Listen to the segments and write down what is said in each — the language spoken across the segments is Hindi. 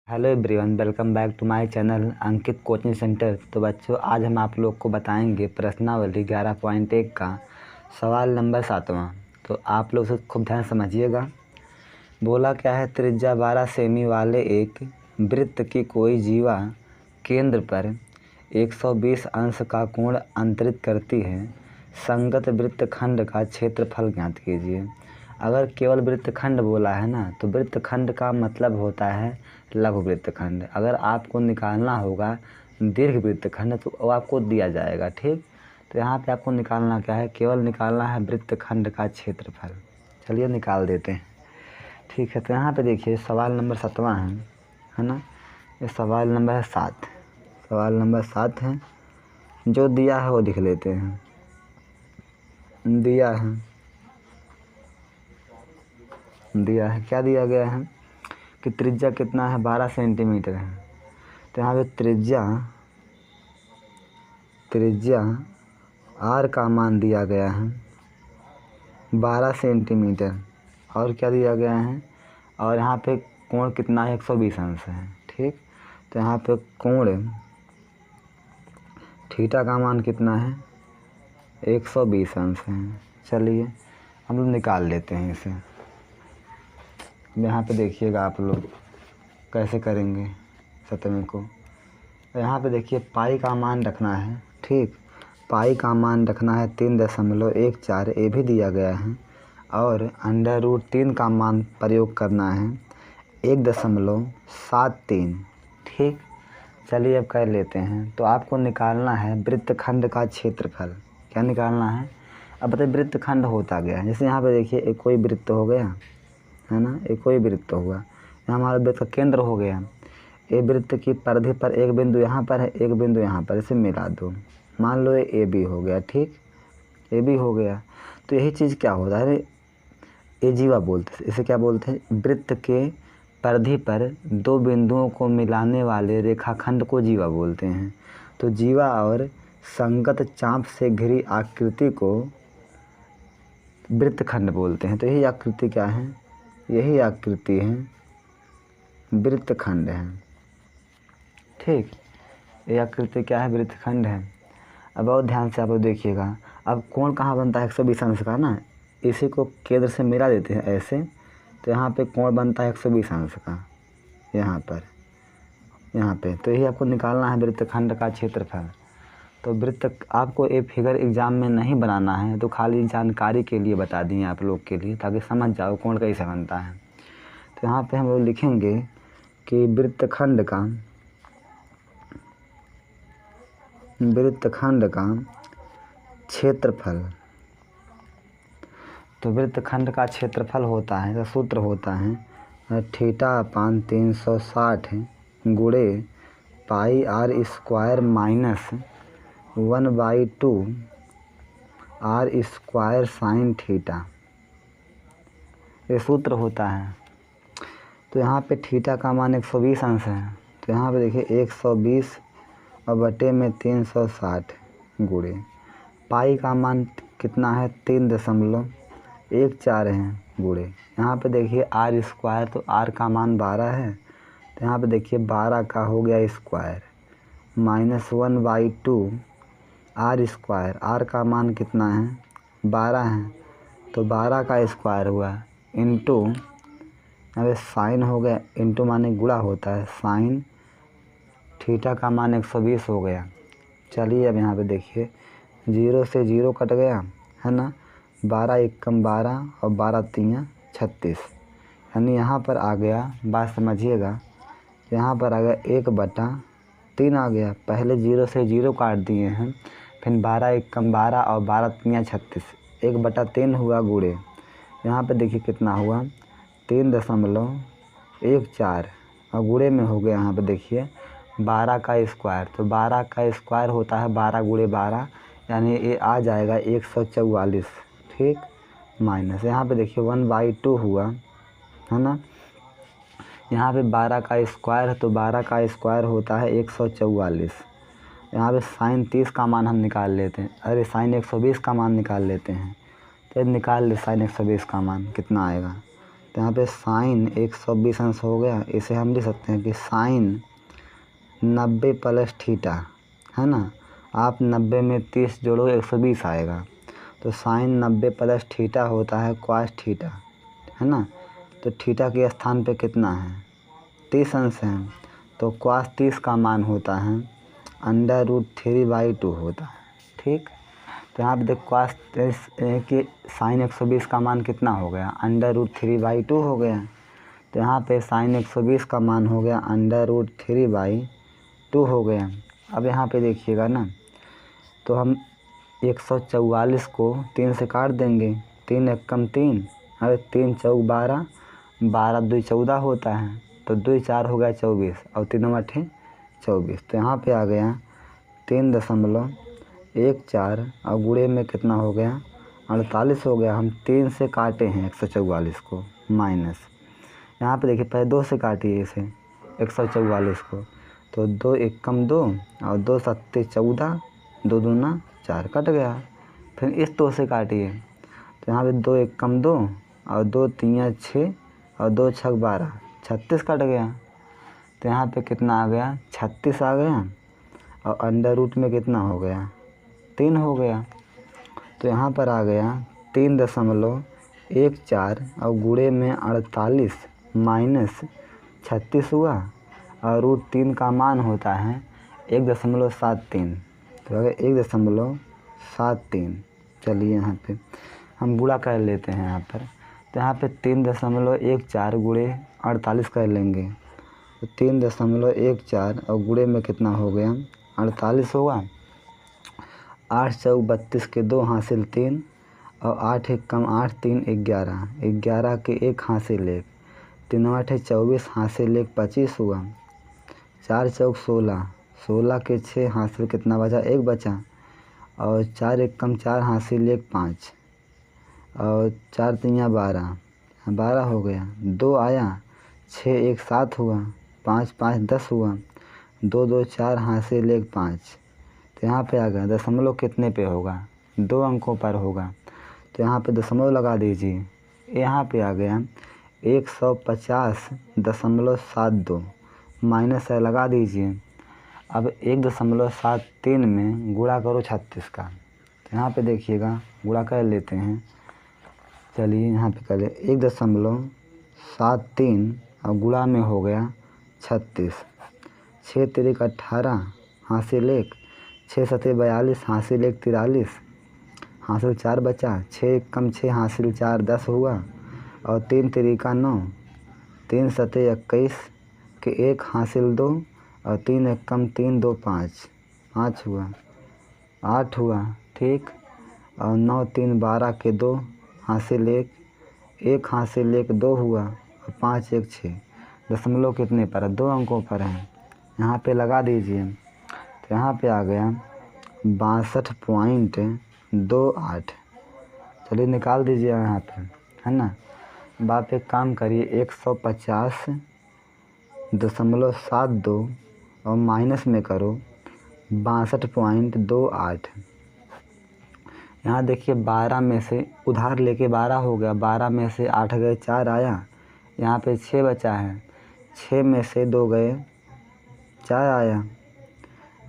Hello everyone, welcome back to my channel Ankit coaching centre. तो बच्चों, आज हम आप लोग को बताएंगे प्रश्नावली 11.1 का सवाल नंबर 7वां। तो आप लोग उसे खूब ध्यान समझिएगा। बोला क्या है, त्रिज्या 12 सेमी वाले एक वृत्त की कोई जीवा केंद्र पर 120 अंश का कोण अंतरित करती है। संगत वृत्तखंड का क्षेत्रफल ज्ञात कीजिए। अगर केवल वृत्तखंड बोला है ना, तो वृत्तखंड का मतलब होता है लघु वृत्तखंड। अगर आपको निकालना होगा दीर्घ वृत्तखंड तो वो आपको दिया जाएगा, ठीक। तो यहाँ पे आपको निकालना क्या है, केवल निकालना है वृत्तखंड का क्षेत्रफल। चलिए निकाल देते हैं, ठीक है। तो यहाँ पे देखिए सवाल नंबर 7वां है ना। ये सवाल नंबर 7, सवाल नंबर 7 है। जो दिया है वो लिख लेते हैं। दिया है क्या दिया गया है कि त्रिज्या कितना है, 12 सेंटीमीटर है। तो यहाँ पे त्रिज्या आर का मान दिया गया है 12 सेंटीमीटर। और क्या दिया गया है, और यहाँ पे कोण कितना है, 120 अंश है, ठीक। तो यहाँ पे कोण थीटा का मान कितना है, 120 अंश है। चलिए हम लोग निकाल लेते हैं इसे। यहाँ पे देखिएगा आप लोग कैसे करेंगे 7वें को। तो यहाँ पे देखिए पाई का मान रखना है, ठीक। पाई का मान रखना है 3.14, ये भी दिया गया है। और √3 का मान प्रयोग करना है 1.73, ठीक। चलिए अब कर लेते हैं। तो आपको निकालना है वृत्तखंड का क्षेत्रफल। क्या निकालना है, अब बताइए वृत्तखंड होता गया है। जैसे यहाँ पे देखिए एक कोई वृत्त हो गया है ना, एक कोई वृत्त हुआ, यहाँ हमारा वृत्त का केंद्र हो गया। ए वृत्त की परिधि पर एक बिंदु यहाँ पर है, एक बिंदु यहाँ पर, इसे मिला दो। मान लो ये ए बी हो गया, ठीक। ए बी हो गया। तो यही चीज़ क्या होता है, ए जीवा बोलते हैं। इसे क्या बोलते हैं, वृत्त के परिधि पर दो बिंदुओं को मिलाने वाले रेखाखंड को जीवा बोलते हैं। तो जीवा और संगत चाप से घिरी आकृति को वृत्तखंड बोलते हैं। तो यही आकृति क्या है, यही आकृति है वृत्तखंड है, ठीक। ये आकृति क्या है, वृत्तखंड है। अब बहुत ध्यान से आप लोग देखिएगा। अब कोण कहाँ बनता है, 120 अंश का ना। इसी को केंद्र से मिला देते हैं ऐसे। तो यहाँ पे कोण बनता है 120 अंश का, यहाँ पे। तो यही आपको निकालना है वृत्तखंड का क्षेत्रफल। तो वृत्त आपको ये फिगर एग्जाम में नहीं बनाना है, तो खाली जानकारी के लिए बता दिए आप लोग के लिए, ताकि समझ जाओ कोण कैसे बनता है। तो यहाँ पे हम लोग लिखेंगे कि वृत्तखंड का क्षेत्रफल। तो वृत्तखंड का क्षेत्रफल होता है, तो सूत्र होता है θ/360 गुणे पाई r square minus 1/2 r square sine theta. ये सूत्र होता है। तो यहाँ पे थीटा का मान 120 अंश है। तो यहाँ पे देखिए 120 और बटे में 360 गुणे पाई का मान कितना है, 3.14 है, गुणे यहाँ पे देखिए आर स्क्वायर, तो आर का मान 12 है। तो यहाँ पे देखिए 12 का हो गया square minus 1/2 R square. R का मान कितना है, 12 है, तो 12 का स्क्वायर हुआ इंटू, अब साइन हो गया, इंटू माने गुणा होता है, साइन थीटा का मान 120 हो गया। चलिए अब यहाँ पे देखिए 0 से 0 कट गया है ना, 12 एकम 12 और 12 तियाँ 36, यानी यहाँ पर आ गया, बात समझिएगा, यहाँ पर आ गया 1/3 आ गया। पहले 0 से 0 काट दिए हैं, फिर 12 एकम 12 और 12 तियाँ 36, 1/3 हुआ गुणे। यहाँ पे देखिए कितना हुआ, 3.14 और गुणे में हो गया। यहाँ पे देखिए 12 का स्क्वायर, तो 12 का स्क्वायर होता है 12 गुणे 12, यानी ये आ जाएगा 144, ठीक। माइनस यहाँ पे देखिए 1/2 हुआ है ना। यहाँ पे 12 का स्क्वायर है, तो 12 का स्क्वायर होता है 144। यहाँ पे साइन 30 का मान हम निकाल लेते हैं, अरे साइन 120 का मान निकाल लेते हैं। तो निकाल ले साइन 120 का मान कितना आएगा, तो यहाँ पे साइन 120 अंश हो गया। इसे हम लिख सकते हैं कि साइन 90 प्लस थीटा, है ना। आप 90 में 30 जोड़ो 120 आएगा। तो साइन 90 प्लस थीटा होता है कॉस थीटा, है ना। तो थीटा के स्थान पे कितना है, 30 अंश है। तो कॉस 30 का मान होता है √3/2 होता है। ठीक, तो यहाँ पे देख कॉस कि साइन 120 का मान कितना हो गया, √3/2 हो गया। तो यहाँ पे साइन 120 का मान हो गया √3/2 हो गया। अब यहाँ पे देखिएगा ना, तो हम 144 को 3 से काट देंगे। 3 एकम 3, अरे 3 चौक 12, 12 2 14 होता है। तो 2 4 हो गया 24 और 3 8 24। तो यहाँ पे आ गया 3.14 और गुणे में कितना हो गया 48 हो गया। हम 3 से काटे हैं 144 को माइनस, यहाँ पे देखिए पहले 2 से काटिए इसे 144 को। तो 2 एकम 2 और 2 सत्ते 14, 2 दूना 4 कट गया। फिर इस 2 से काटिए, तो यहाँ पे 2 एकम 2 और 2 3 6 और 2 6 12, 36 कट गया। तो यहाँ पे कितना आ गया 36 आ गया और अंडर रूट में कितना हो गया 3 हो गया। तो यहाँ पर आ गया 3.14 और गुणे में 48 माइनस 36 हुआ और √3 का मान होता है 1.73। तो अगर 1.73, चलिए यहाँ पे हम गुणा कर लेते हैं यहाँ पर। तो यहाँ पे 3.14 गुणे 48 कर लेंगे। तो 3.14 और गुणे में कितना हो गया 48 होगा। 8 चौक 32 के 2 हासिल 3 और 8 एकम 8 3 11, 11 के 1 हासिल 1, 3 8 24 हासिल 1 25 हुआ। 4 चौक 16, 16 के 6 हासिल कितना बचा 1 बचा और 4 एकम 4 हासिल 1 5 और 4 3 12, 12 हो गया। 2 आया 6 1 7 हुआ, 5 5 10 हुआ, 2 2 4 हासिल 1 5। तो यहाँ पे आ गया दशमलव कितने पे होगा 2 अंकों पर होगा। तो यहाँ पे दशमलव लगा दीजिए। यहाँ पे आ गया 150.72 माइनस है लगा दीजिए। अब 1.73 में गुणा करो 36 का। तो यहाँ पे देखिएगा गुणा कर लेते हैं। चलिए यहाँ पे करें 1.73 और गुणा में हो गया 36। 6 3 18 हासिल 1, 6 7 42 हासिल 1 43, हासिल 4 बचा। 6 एकम 6 हासिल 4 10 हुआ और 3 3 9, 3 7 21 के 1 हासिल 2 और 3 एकम 3 2 5, 5 हुआ, 8 हुआ। ठीक, और 9 3 12 के 2 हासिल 1, 1 हासिल 1 2 हुआ और 5 1 6। दशमलव कितने पर है 2 अंकों पर है। यहाँ पे लगा दीजिए। तो यहाँ पे आ गया 62.28। चलिए निकाल दीजिए यहाँ पे, है ना। अब आप एक काम करिए 150.72 और माइनस में करो 62.28। यहाँ देखिए 12 में से उधार लेके 12 हो गया, 12 में से 8 गए 4 आया, यहाँ पे 6 बचा है, 6 में से 2 गए 4 आया।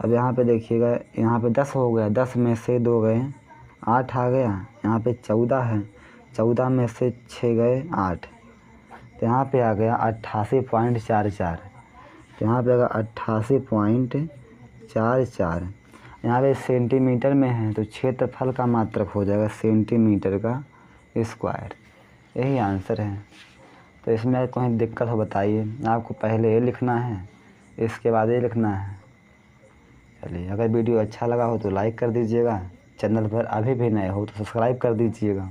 अब यहाँ पे देखिएगा यहाँ पे 10 हो गया, 10 में से 2 गए 8 आ गया, यहाँ पे 14 है, 14 में से 6 गए 8। तो यहाँ पे आ गया 88.44। तो यहाँ पे आ गया 88.44। यहाँ पे सेंटीमीटर में है तो क्षेत्रफल का मात्रक हो जाएगा सेंटीमीटर का स्क्वायर। यही आंसर है। तो इसमें कोई दिक्कत हो बताइए। आपको पहले ये लिखना है, इसके बाद ये लिखना है। चलिए, अगर वीडियो अच्छा लगा हो तो लाइक कर दीजिएगा, चैनल पर अभी भी नए हो तो सब्सक्राइब कर दीजिएगा।